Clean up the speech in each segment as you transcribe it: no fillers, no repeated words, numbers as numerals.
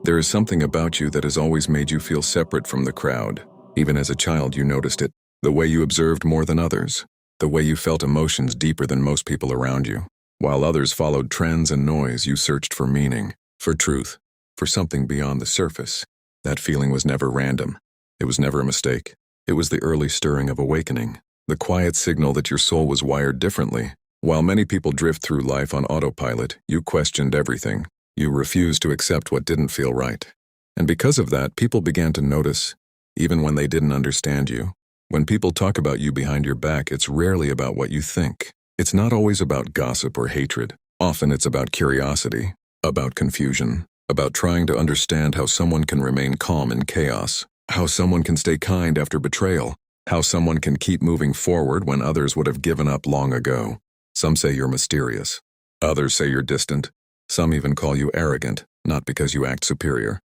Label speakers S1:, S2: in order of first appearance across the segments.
S1: There is something about you that has always made you feel separate from the crowd. Even as a child, you noticed it. The way you observed more than others. The way you felt emotions deeper than most people around you. While others followed trends and noise, you searched for meaning, for truth, for something beyond the surface. That feeling was never random. It was never a mistake. It was the early stirring of awakening, the quiet signal that your soul was wired differently. While many people drift through life on autopilot, you questioned everything. You refused to accept what didn't feel right. And because of that, people began to notice, even when they didn't understand you. When people talk about you behind your back, it's rarely about what you think. It's not always about gossip or hatred. Often it's about curiosity, about confusion, about trying to understand how someone can remain calm in chaos, how someone can stay kind after betrayal, how someone can keep moving forward when others would have given up long ago. Some say you're mysterious. Others say you're distant. Some even call you arrogant, not because you act superior,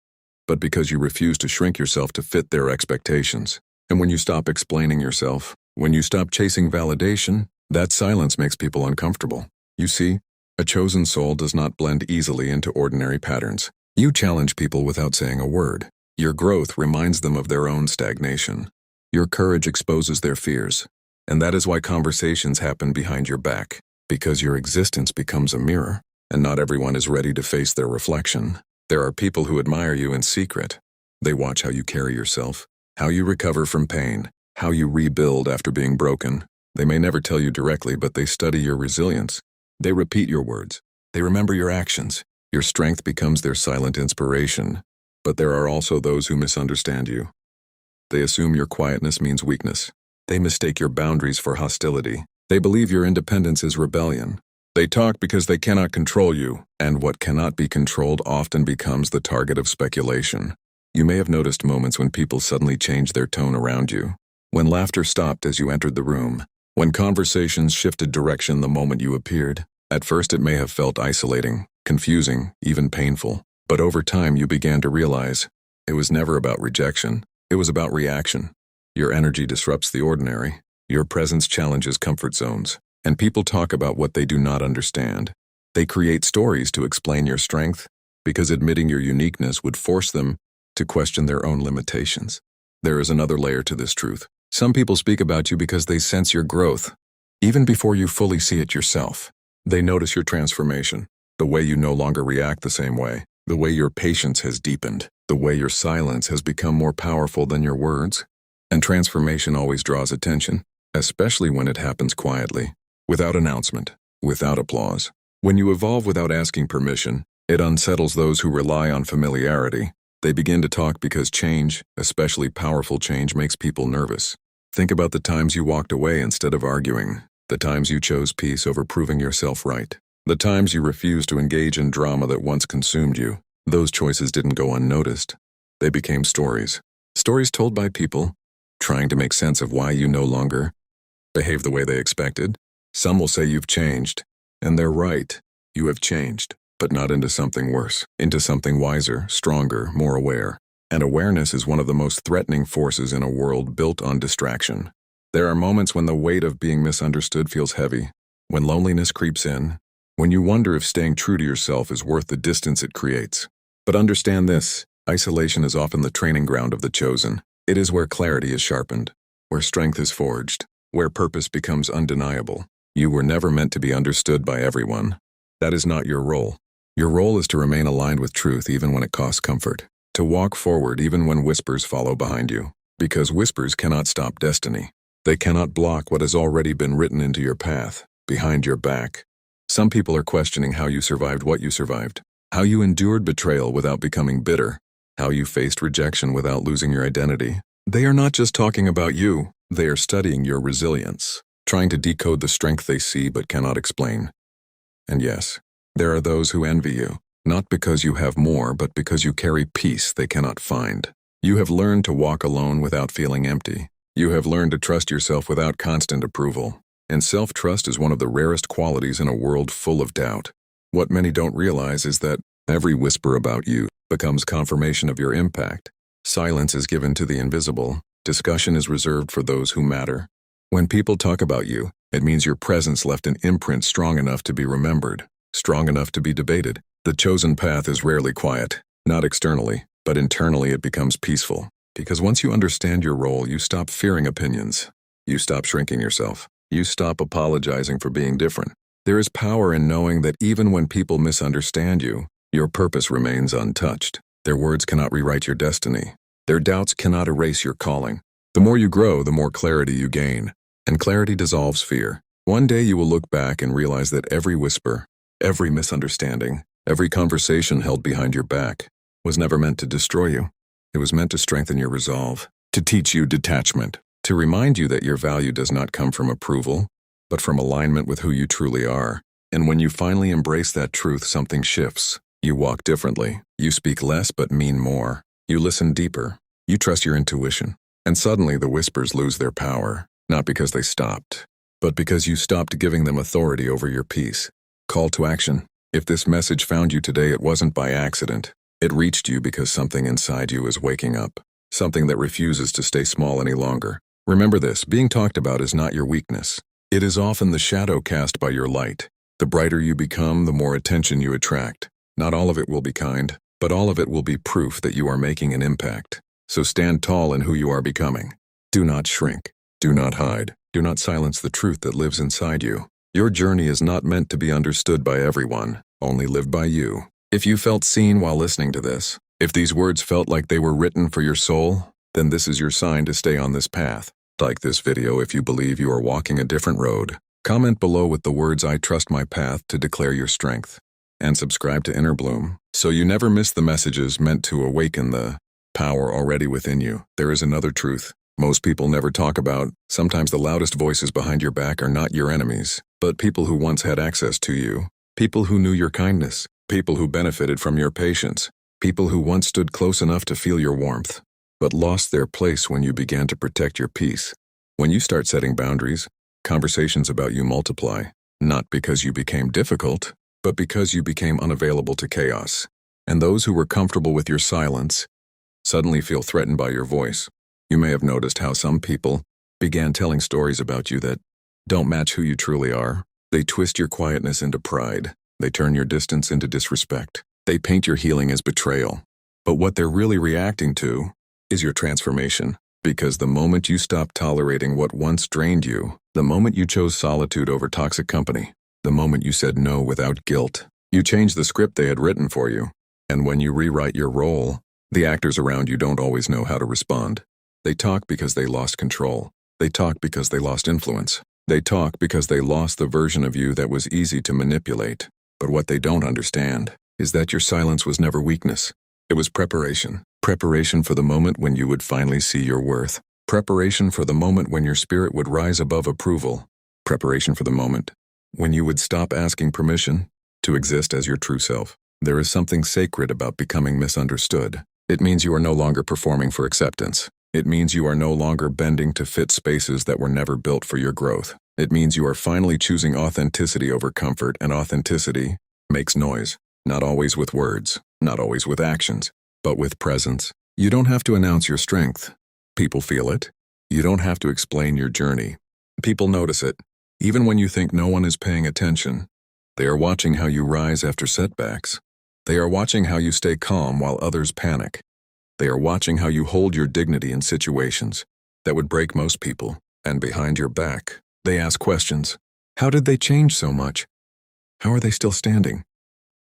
S1: but because you refuse to shrink yourself to fit their expectations. And when you stop explaining yourself, when you stop chasing validation, that silence makes people uncomfortable. You see, a chosen soul does not blend easily into ordinary patterns. You challenge people without saying a word. Your growth reminds them of their own stagnation. Your courage exposes their fears. And that is why conversations happen behind your back, because your existence becomes a mirror, and not everyone is ready to face their reflection. There are people who admire you in secret. They watch how you carry yourself, how you recover from pain, how you rebuild after being broken. They may never tell you directly, but they study your resilience. They repeat your words. They remember your actions. Your strength becomes their silent inspiration. But there are also those who misunderstand you. They assume your quietness means weakness. They mistake your boundaries for hostility. They believe your independence is rebellion. They talk because they cannot control you, and what cannot be controlled often becomes the target of speculation. You may have noticed moments when people suddenly changed their tone around you, when laughter stopped as you entered the room, when conversations shifted direction the moment you appeared. At first it may have felt isolating, confusing, even painful, but over time you began to realize it was never about rejection, it was about reaction. Your energy disrupts the ordinary, your presence challenges comfort zones. And people talk about what they do not understand. They create stories to explain your strength, because admitting your uniqueness would force them to question their own limitations. There is another layer to this truth. Some people speak about you because they sense your growth, even before you fully see it yourself. They notice your transformation, the way you no longer react the same way, the way your patience has deepened, the way your silence has become more powerful than your words. And transformation always draws attention, especially when it happens quietly. Without announcement, without applause. When you evolve without asking permission, it unsettles those who rely on familiarity. They begin to talk because change, especially powerful change, makes people nervous. Think about the times you walked away instead of arguing, the times you chose peace over proving yourself right, the times you refused to engage in drama that once consumed you. Those choices didn't go unnoticed. They became stories. Stories told by people trying to make sense of why you no longer behave the way they expected. Some will say you've changed, and they're right. You have changed, but not into something worse, into something wiser, stronger, more aware. And awareness is one of the most threatening forces in a world built on distraction. There are moments when the weight of being misunderstood feels heavy, when loneliness creeps in, when you wonder if staying true to yourself is worth the distance it creates. But understand this, isolation is often the training ground of the chosen. It is where clarity is sharpened, where strength is forged, where purpose becomes undeniable. You were never meant to be understood by everyone. That is not your role. Your role is to remain aligned with truth even when it costs comfort. To walk forward even when whispers follow behind you. Because whispers cannot stop destiny. They cannot block what has already been written into your path, behind your back. Some people are questioning how you survived what you survived. How you endured betrayal without becoming bitter. How you faced rejection without losing your identity. They are not just talking about you. They are studying your resilience. Trying to decode the strength they see but cannot explain. And yes, there are those who envy you, not because you have more, but because you carry peace they cannot find. You have learned to walk alone without feeling empty. You have learned to trust yourself without constant approval. And self-trust is one of the rarest qualities in a world full of doubt. What many don't realize is that every whisper about you becomes confirmation of your impact. Silence is given to the invisible. Discussion is reserved for those who matter. When people talk about you, it means your presence left an imprint strong enough to be remembered, strong enough to be debated. The chosen path is rarely quiet. Not externally, but internally it becomes peaceful. Because once you understand your role, you stop fearing opinions. You stop shrinking yourself. You stop apologizing for being different. There is power in knowing that even when people misunderstand you, your purpose remains untouched. Their words cannot rewrite your destiny. Their doubts cannot erase your calling. The more you grow, the more clarity you gain. And clarity dissolves fear. One day you will look back and realize that every whisper, every misunderstanding, every conversation held behind your back was never meant to destroy you. It was meant to strengthen your resolve, to teach you detachment, to remind you that your value does not come from approval, but from alignment with who you truly are. And when you finally embrace that truth, something shifts. You walk differently. You speak less but mean more. You listen deeper. You trust your intuition. And suddenly the whispers lose their power, not because they stopped, but because you stopped giving them authority over your peace. Call to action. If this message found you today, it wasn't by accident. It reached you because something inside you is waking up, something that refuses to stay small any longer. Remember this, being talked about is not your weakness. It is often the shadow cast by your light. The brighter you become, the more attention you attract. Not all of it will be kind, but all of it will be proof that you are making an impact. So stand tall in who you are becoming. Do not shrink. Do not hide. Do not silence the truth that lives inside you. Your journey is not meant to be understood by everyone, only lived by you. If you felt seen while listening to this, if these words felt like they were written for your soul, then this is your sign to stay on this path. Like this video if you believe you are walking a different road. Comment below with the words "I trust my path" to declare your strength. And subscribe to Inner Bloom so you never miss the messages meant to awaken the power already within you. There is another truth most people never talk about. Sometimes the loudest voices behind your back are not your enemies, but people who once had access to you, people who knew your kindness, people who benefited from your patience, people who once stood close enough to feel your warmth, but lost their place when you began to protect your peace. When you start setting boundaries, conversations about you multiply, not because you became difficult, but because you became unavailable to chaos. And those who were comfortable with your silence suddenly feel threatened by your voice. You may have noticed how some people began telling stories about you that don't match who you truly are. They twist your quietness into pride. They turn your distance into disrespect. They paint your healing as betrayal. But what they're really reacting to is your transformation. Because the moment you stopped tolerating what once drained you, the moment you chose solitude over toxic company, the moment you said no without guilt, you changed the script they had written for you. And when you rewrite your role, the actors around you don't always know how to respond. They talk because they lost control. They talk because they lost influence. They talk because they lost the version of you that was easy to manipulate. But what they don't understand is that your silence was never weakness. It was preparation. Preparation for the moment when you would finally see your worth. Preparation for the moment when your spirit would rise above approval. Preparation for the moment when you would stop asking permission to exist as your true self. There is something sacred about becoming misunderstood. It means you are no longer performing for acceptance. It means you are no longer bending to fit spaces that were never built for your growth. It means you are finally choosing authenticity over comfort, and authenticity makes noise. Not always with words, not always with actions, but with presence. You don't have to announce your strength. People feel it. You don't have to explain your journey. People notice it. Even when you think no one is paying attention, they are watching how you rise after setbacks. They are watching how you stay calm while others panic. They are watching how you hold your dignity in situations that would break most people. And behind your back, they ask questions. How did they change so much? How are they still standing?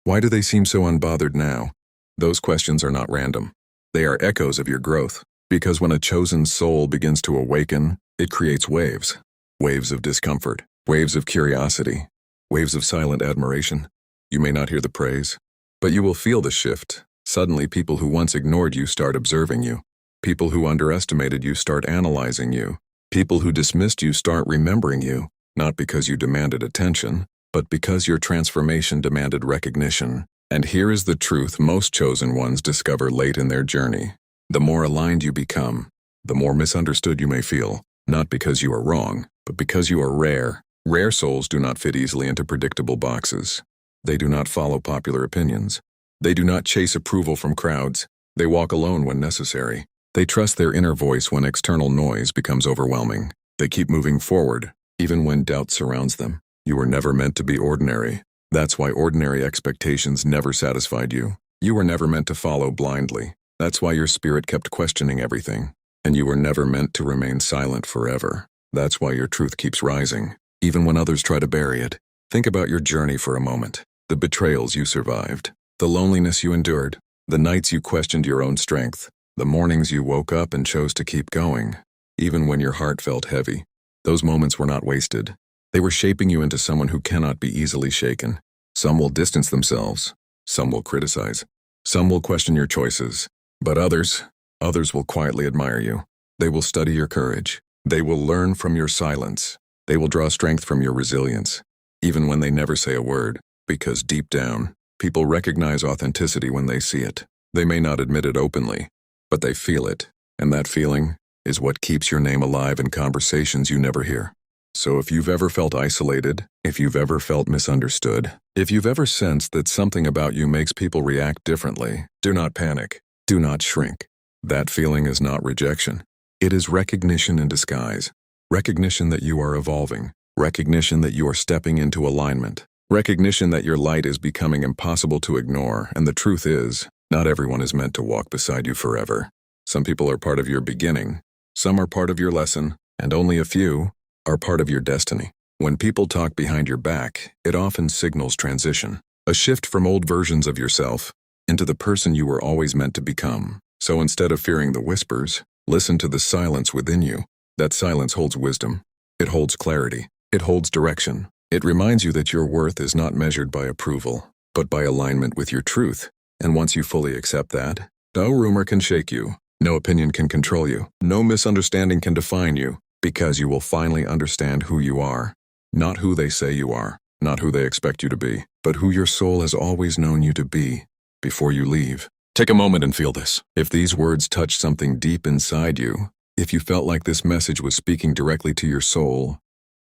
S1: Why do they seem so unbothered now? Those questions are not random. They are echoes of your growth. Because when a chosen soul begins to awaken, it creates waves. Waves of discomfort, waves of curiosity, waves of silent admiration. You may not hear the praise, but you will feel the shift. Suddenly, people who once ignored you start observing you. People who underestimated you start analyzing you. People who dismissed you start remembering you, not because you demanded attention, but because your transformation demanded recognition. And here is the truth most chosen ones discover late in their journey. The more aligned you become, the more misunderstood you may feel, not because you are wrong, but because you are rare. Rare souls do not fit easily into predictable boxes. They do not follow popular opinions. They do not chase approval from crowds. They walk alone when necessary. They trust their inner voice when external noise becomes overwhelming. They keep moving forward, even when doubt surrounds them. You were never meant to be ordinary. That's why ordinary expectations never satisfied you. You were never meant to follow blindly. That's why your spirit kept questioning everything. And you were never meant to remain silent forever. That's why your truth keeps rising, even when others try to bury it. Think about your journey for a moment. The betrayals you survived, the loneliness you endured, the nights you questioned your own strength, the mornings you woke up and chose to keep going, even when your heart felt heavy. Those moments were not wasted. They were shaping you into someone who cannot be easily shaken. Some will distance themselves. Some will criticize. Some will question your choices. But others will quietly admire you. They will study your courage. They will learn from your silence. They will draw strength from your resilience, even when they never say a word, because deep down, people recognize authenticity when they see it. They may not admit it openly, but they feel it, and that feeling is what keeps your name alive in conversations you never hear. So if you've ever felt isolated, if you've ever felt misunderstood, if you've ever sensed that something about you makes people react differently, do not panic. Do not shrink. That feeling is not rejection. It is recognition in disguise. Recognition that you are evolving. Recognition that you are stepping into alignment. Recognition that your light is becoming impossible to ignore, and the truth is, not everyone is meant to walk beside you forever. Some people are part of your beginning, some are part of your lesson, and only a few are part of your destiny. When people talk behind your back, it often signals transition, a shift from old versions of yourself into the person you were always meant to become. So instead of fearing the whispers, listen to the silence within you. That silence holds wisdom. It holds clarity. It holds direction. It reminds you that your worth is not measured by approval, but by alignment with your truth. And once you fully accept that, no rumor can shake you. No opinion can control you. No misunderstanding can define you, because you will finally understand who you are. Not who they say you are, not who they expect you to be, but who your soul has always known you to be before you leave. Take a moment and feel this. If these words touch something deep inside you, if you felt like this message was speaking directly to your soul,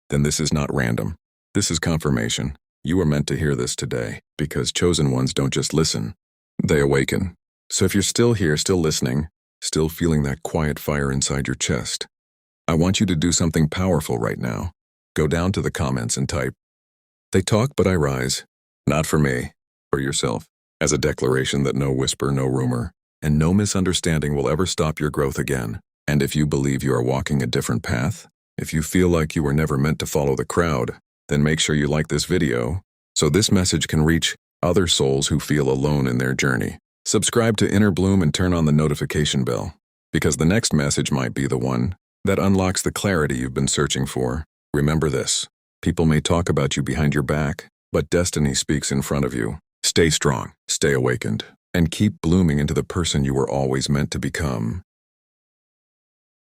S1: then this is not random. This is confirmation. You are meant to hear this today, because chosen ones don't just listen, they awaken. So if you're still here, still listening, still feeling that quiet fire inside your chest, I want you to do something powerful right now. Go down to the comments and type, "They talk, but I rise." Not for me, for yourself, as a declaration that no whisper, no rumor, and no misunderstanding will ever stop your growth again. And if you believe you are walking a different path, if you feel like you were never meant to follow the crowd, then make sure you like this video so this message can reach other souls who feel alone in their journey. Subscribe to Inner Bloom and turn on the notification bell, because the next message might be the one that unlocks the clarity you've been searching for. Remember this: people may talk about you behind your back, but destiny speaks in front of you. Stay strong, stay awakened, and keep blooming into the person you were always meant to become.